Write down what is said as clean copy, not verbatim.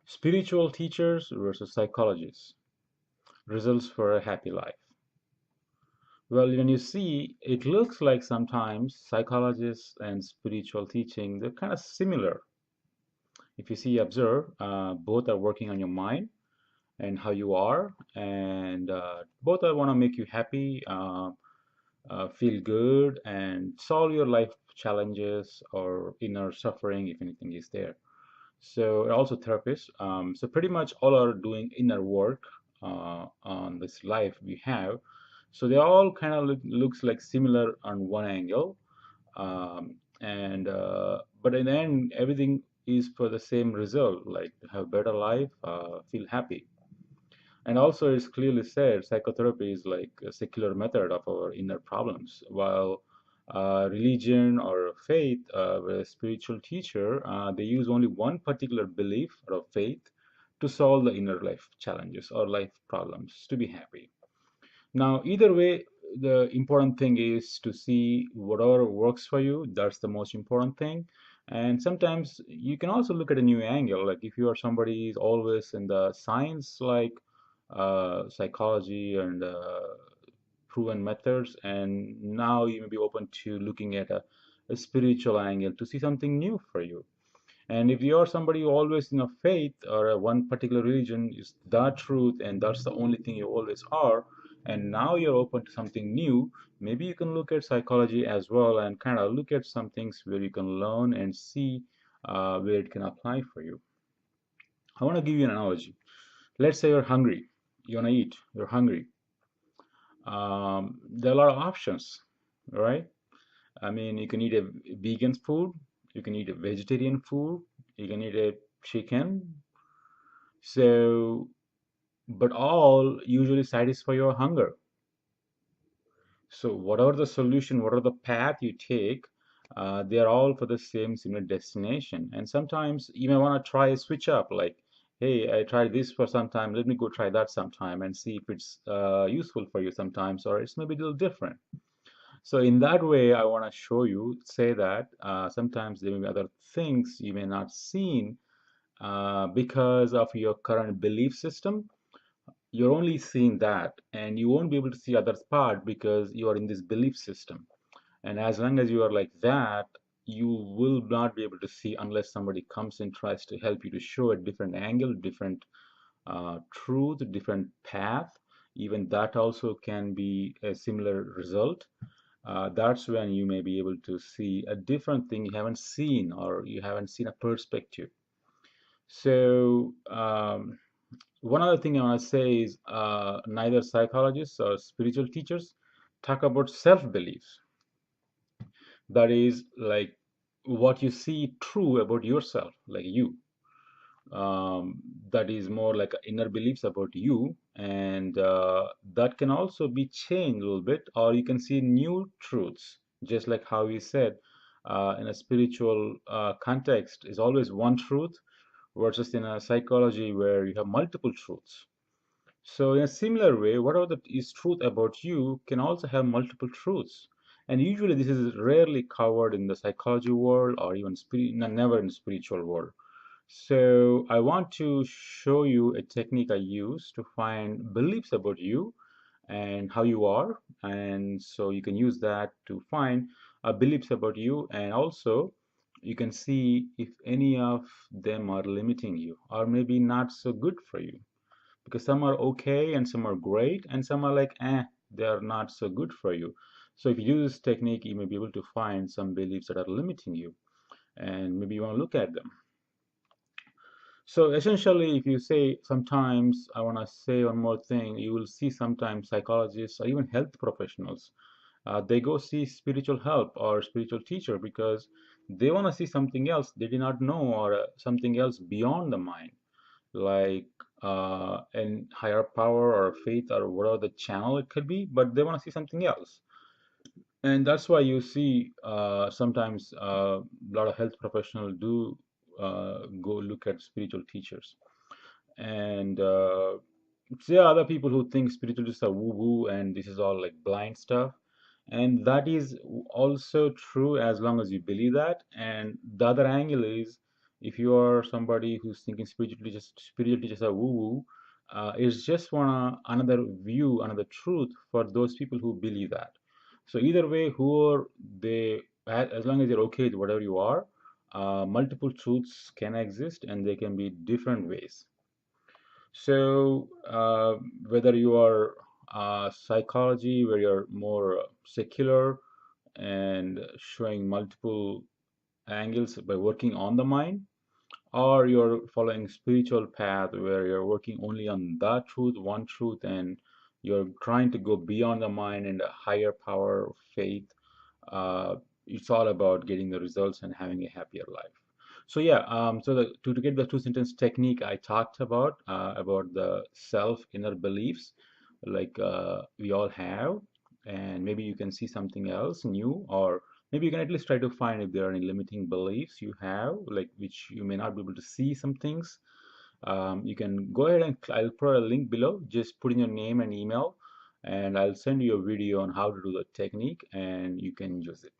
Spiritual teachers versus psychologists. Results for a happy life. Well, when you see, it looks like sometimes psychologists and spiritual teaching, they're kind of similar. If you see, observe, both are working on your mind and how you are, and both I want to make you happy, feel good, and solve your life challenges or inner suffering if anything is there. So also therapists. So pretty much all are doing inner work on this life we have. So they all kind of looks like similar on one angle, and but in the end, everything is for the same result, like have better life, feel happy. And also, it's clearly said psychotherapy is like a secular method of our inner problems, while religion or faith, where a spiritual teacher, they use only one particular belief or faith to solve the inner life challenges or life problems to be happy. Now, either way, the important thing is to see whatever works for you. That's the most important thing. And sometimes you can also look at a new angle. Like if you are somebody who's always in the science, like psychology and proven methods, and now you may be open to looking at a spiritual angle to see something new for you. And if you're somebody who always in a faith or a one particular religion is the truth and that's the only thing you always are, and now you're open to something new, maybe you can look at psychology as well and kind of look at some things where you can learn and see where it can apply for you. I want to give you an analogy. Let's say you're hungry, you want to eat, you're hungry. There are a lot of options, right? I mean, you can eat a vegan food, you can eat a vegetarian food, you can eat a chicken. So, but all usually satisfy your hunger. So, whatever the solution, whatever the path you take, they are all for the same similar destination. And sometimes you may want to try a switch up, like, hey, I tried this for some time, let me go try that sometime and see if it's useful for you sometimes, or it's maybe a little different. So in that way, I want to show you, say that sometimes there may be other things you may not seen because of your current belief system. You're only seeing that, and you won't be able to see other part because you are in this belief system. And as long as you are like that, you will not be able to see unless somebody comes and tries to help you to show a different angle, different truth, different path. Even that also can be a similar result. That's when you may be able to see a different thing you haven't seen or you haven't seen a perspective. So one other thing I want to say is neither psychologists or spiritual teachers talk about self-beliefs. That is like what you see true about yourself, like you. That is more like inner beliefs about you, and that can also be changed a little bit, or you can see new truths, just like how we said in a spiritual context is always one truth versus in a psychology where you have multiple truths. So in a similar way, whatever that is truth about you can also have multiple truths. And usually this is rarely covered in the psychology world or even never in the spiritual world. So I want to show you a technique I use to find beliefs about you and how you are. And so you can use that to find beliefs about you, and also you can see if any of them are limiting you or maybe not so good for you, because some are okay and some are great and some are like they are not so good for you. So if you use this technique, you may be able to find some beliefs that are limiting you, and maybe you want to look at them. So essentially, if you say sometimes, I want to say one more thing, you will see sometimes psychologists or even health professionals, they go see spiritual help or spiritual teacher because they want to see something else they did not know, or something else beyond the mind, like an higher power or faith or whatever the channel it could be, but they want to see something else. And that's why you see sometimes a lot of health professionals do go look at spiritual teachers. And there are other people who think spiritualists are woo-woo and this is all like blind stuff. And that is also true as long as you believe that. And the other angle is If you are somebody who's thinking spiritually just a woo-woo, it's just another view, another truth for those people who believe that. So either way, who are they, as long as you're okay with whatever you are, multiple truths can exist and they can be different ways. So whether you are psychology, where you're more secular and showing multiple angles by working on the mind, or you're following spiritual path where you're working only on that truth, one truth, and you're trying to go beyond the mind and a higher power, faith. uh, it's all about getting the results and having a happier life. So yeah, to get the two sentence technique I talked about the self inner beliefs, like we all have, and maybe you can see something else new, or maybe you can at least try to find if there are any limiting beliefs you have, like which you may not be able to see some things. You can go ahead and I'll put a link below. Just put in your name and email, and I'll send you a video on how to do the technique, and you can use it.